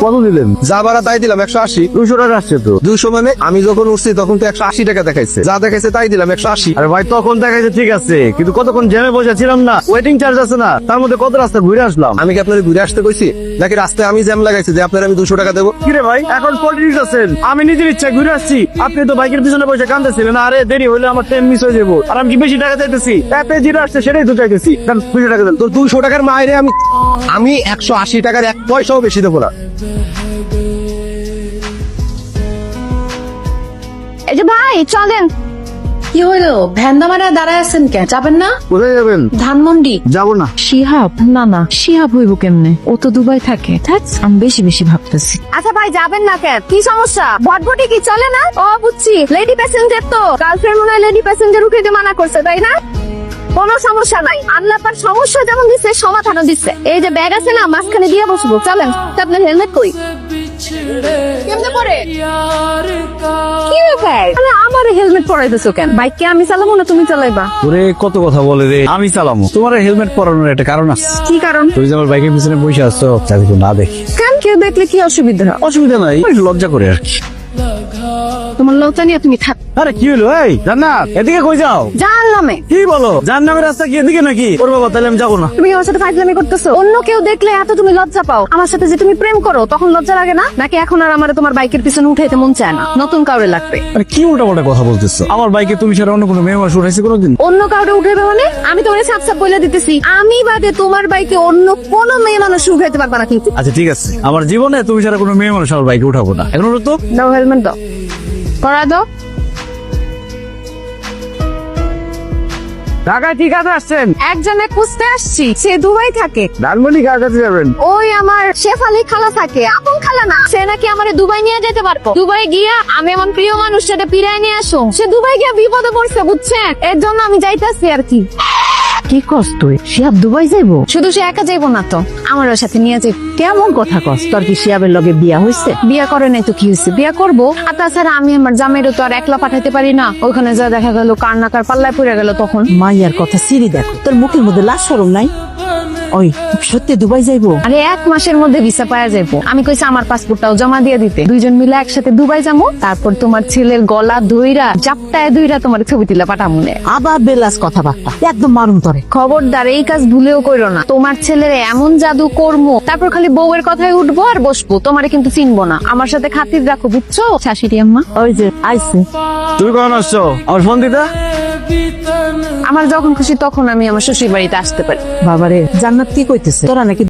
কত দিলেন? যা ভাড়া তাই দিলাম 180। 200 টাকা আসছে তো। 200 মানে আমি যখন উঠছি তখন তো 180 টাকা দেখাইছে, যা দেখাইছে তাই দিলাম 180। আরে ভাই তখন দেখাইছে ঠিক আছে, কিন্তু কতক্ষণ জ্যামে বসেছিলাম না, ওয়েটিং চার্জ আছে না, তার মধ্যে কত রাস্তা ঘুরে আসলাম। আমি কি আপনাদের ঘুরে আসতে কইছি নাকি রাস্তায় আমি জ্যাম লাগাইছি যে আপনার আমি 200 টাকা দেবো? কিরে ভাই এখন পলিটিক্স আছেন, আমি নিজের ইচ্ছা ঘুরে আসছি, আপনি তো বাইকের পিছনে বসে কাঁদতেছিলেন, আরে দেরি হইলে আমার ট্রেন মিস হয়ে যাবো, আর আমি কি বেশি টাকা চাইতেছি? অ্যাপে যেটা আসছে সেটাই তো চাইতেছি, 200 টাকা দেন। তো 200 টাকার মাইরে আমি 180 টাকার 1 পয়সাও বেশি দেবো না। এই যে ভাই চলেন। কি হইলো? ভ্যান্ডামারা দাঁড়ায় আছেন কেন? যাবেন না? কোথায় যাবেন? ধানমন্ডি। যাবো না। শিহাব? না শিহাব হইব কেমনে, ও তো দুবাই থাকে। আমি বেশি বেশি ভাবতেছি। আচ্ছা ভাই যাবেন না কেন, কি সমস্যা? ভটভটি কি চলে না? ও বুঝছি, লেডি প্যাসেঞ্জার তো, গার্লফ্রেন্ড মনে হয় লেডি প্যাসেঞ্জার উঠাইতে মানা করছে, তাই না? কোনো সমস্যা নাই, আল্লাহ পাক সমস্যা যেমন দিচ্ছে সমাধানও দিচ্ছে। এই যে ব্যাগ আছে না, মাঝখানে দিয়ে বসবো, চলেন। আপনার হেলমেট কই? কেমনে পরে? কি ব্যাপার? আরে আমার হেলমেট পরাইতেছো কেন? বাইক কি আমি চালাবো না তুমি চালাইবা? ওরে কত কথা বলে রে, আমি চালামো। তোমার হেলমেট পরানোর একটা কারণ আছে। কি কারণ? তুমি যে আমার বাইকের পিছনে বসে আসছো, যাতে কেউ না দেখে। কেন, কেউ দেখলে কি অসুবিধা? অসুবিধা নাই, একটু লজ্জা করে আর কি। তোমার লজ্জা নিয়ে তুমি থাক। আরে কি হলো? এই জান্নাত, এদিকে কই যাও? জানলামে। কি বলো? জান্নাতের রাস্তা কি এদিকে নাকি? ওর বাবা, তাহলে আমি যাবো না। তুমি আমার সাথে ফাইজলামি করতেছো, অন্য কেউ দেখলে এত তুমি লজ্জা পাও, আমার সাথে যে তুমি প্রেম করো তখন লজ্জা লাগে না? নাকি এখন আর আমার তোমার বাইকের পিছনে উঠাইতে মন চায় না, নতুন কাউরে লাগবে? আরে কি উল্টা কথা বলতেছো? আমার বাইকে তুমি ছাড়া অন্য কোনো মেয়ে মানুষ উঠাইছে কোনোদিন? অন্য কাউরে উঠাইবে মানে? আমি তোমার সাপ সাপ বলে দিতেছি, আমি বাদে তোমার বাইকে অন্য কোনো মেয়ে মানুষ উঠাইতে পারবা না কিন্তু। আচ্ছা ঠিক আছে, আমার জীবনে তুমি ছাড়া কোনো মেয়ে মানুষ আমার বাইকে উঠাবো না। এখন তো দাও হেলমেট দাও, পরা দাও। ঢাকায় ঠিক আছে আসছেন? একজনে খুঁজতে আসছি, সে দুবাই থাকে। ধানমন্ডি কার কাছে যাবেন? ওই আমার শেফালি খালা থাকে, আপন খালা না, সে নাকি আমারে দুবাই নিয়ে যেতে পারবো। দুবাই গিয়া আমি আমার প্রিয় মানুষটাকে ফিরাই নিয়ে আসো। সে দুবাই গিয়া বিপদে পড়ছে বুঝছেন, এর জন্য আমি যাইতাছি আর কি। কি কস তুই? শিহাব দুবাই যাইবো? শুধু সে একা যাইবো না তো, আমার ওর সাথে নিয়ে যাইব। কেমন কথা কস? তোর কি শিহাবের লগে বিয়া হইছে? বিয়া করে নাই তো কি হয়েছে, বিয়া করবো। আর তাছাড়া আমি আমার জামাইরও তো আর একলা পাঠাইতে পারি না, ওইখানে যা দেখা গেল কার না কার পাল্লায় পড়ে গেল তখন। মাইয়ার কথা সিরি দেখো, তোর মুখের মধ্যে লাশ শরম নাই? ওই সত্যি দুবাই যাইবো? আরে 1 মাসের মধ্যে ভিসা পাওয়া যাইবো। আমি কইছি আমার পাসপোর্টটাও জমা দিয়ে দিতে, দুইজন মিলে একসাথে দুবাই যাবো। তারপর তোমার ছেলের গলা ধইরা জাপটায় ধইরা তোমার ছবি তুলে পাঠামুনে। আবার বেলাস কথাবার্তা, একদম মারুম তরে। খবরদার এই কাজ ভুলেও কইরো না, তোমার ছেলের এমন জাদু কর্ম, তারপর খালি বউয়ের কথায় উঠবো আর বসবো, তোমারে কিন্তু চিনবো না। আমার সাথে খাতির রাখো বুঝছো শাশুড়ি আম্মা? ওই যে আইছে। তুমি কখন আসছো? আমার ফোন দিতা। আমার যখন খুশি তখন আমি আমার শ্বশুর বাড়িতে আসতে পারি। বাবারে, জান্নাত কি কইতেছে? তোরা নাকি